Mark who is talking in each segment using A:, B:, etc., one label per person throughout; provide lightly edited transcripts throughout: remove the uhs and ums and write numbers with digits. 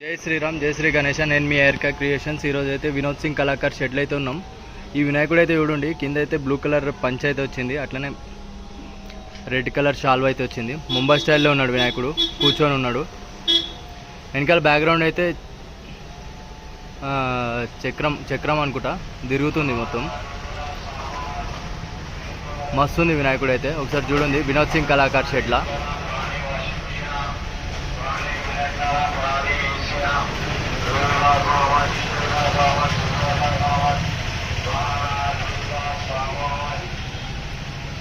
A: జై శ్రీరామ్, జై శ్రీ గణేష్. నేను మీ ఎయిర్కా క్రియేషన్స్. ఈరోజు అయితే వినోద్ సింగ్ కళాకార్ షెడ్లో అయితే ఉన్నాం. ఈ వినాయకుడు అయితే చూడండి, కింద అయితే బ్లూ కలర్ పంచ్ అయితే వచ్చింది, అట్లనే రెడ్ కలర్ షాల్వ్ అయితే వచ్చింది. ముంబై స్టైల్లో ఉన్నాడు వినాయకుడు, కూర్చొని ఉన్నాడు. వెనకాల బ్యాక్గ్రౌండ్ అయితే చక్రం అనుకుంటా తిరుగుతుంది మొత్తం. మస్తుంది వినాయకుడు అయితే. ఒకసారి చూడండి వినోద్ సింగ్ కళాకార్ షెడ్లా.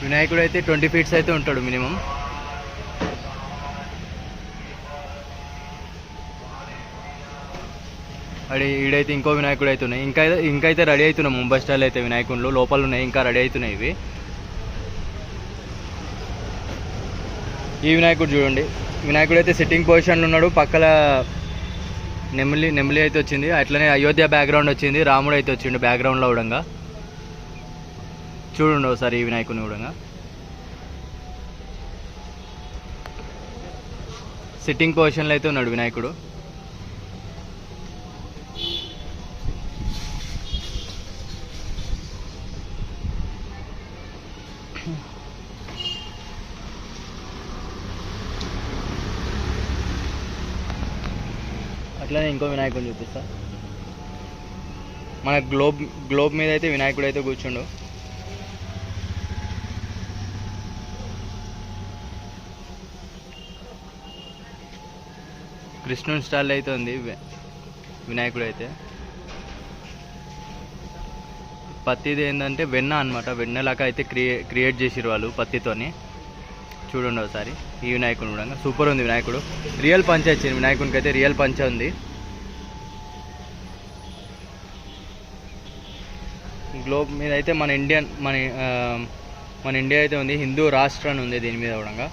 A: వినాయకుడు అయితే 20 ఫీట్స్ అయితే ఉంటాడు మినిమం. ఈడైతే ఇంకో వినాయకుడు అయితే ఉన్నాయి. ఇంకైతే రెడీ అవుతున్నాయి. ముంబై స్టైల్ అయితే వినాయకుళ్ళు లోపల ఉన్నాయి, ఇంకా రెడీ అవుతున్నాయి ఇవి. ఈ వినాయకుడు చూడండి, వినాయకుడు అయితే సిట్టింగ్ పొజిషన్లో ఉన్నాడు. పక్కల నెమిలి అయితే వచ్చింది, అట్లనే అయోధ్య బ్యాక్గ్రౌండ్ వచ్చింది. రాముడు అయితే వచ్చిండు బ్యాక్గ్రౌండ్లో కూడా. చూడండి ఒకసారి ఈ వినాయకుడిని కూడా. సిట్టింగ్ పొజిషన్లో అయితే ఉన్నాడు వినాయకుడు. అట్లనే ఇంకో వినాయకుడిని చూపిస్తా. మన గ్లోబ్ మీద అయితే వినాయకుడు అయితే కూర్చుండు. కృష్ణుని స్టైల్ అయితే ఉంది వినాయకుడు అయితే. పత్తిది ఏంటంటే వెన్న అనమాట, వెన్నలాగా అయితే క్రియేట్ చేసిరు వాళ్ళు పత్తితోని. చూడండి ఒకసారి ఈ వినాయకుడు కూడా సూపర్ ఉంది వినాయకుడు. రియల్ పంచ వచ్చింది వినాయకునికి అయితే, రియల్ పంచ ఉంది. గ్లోబ్ మీద అయితే మన ఇండియా అయితే ఉంది, హిందూ రాష్ట్రం ఉంది దీని మీద కూడా.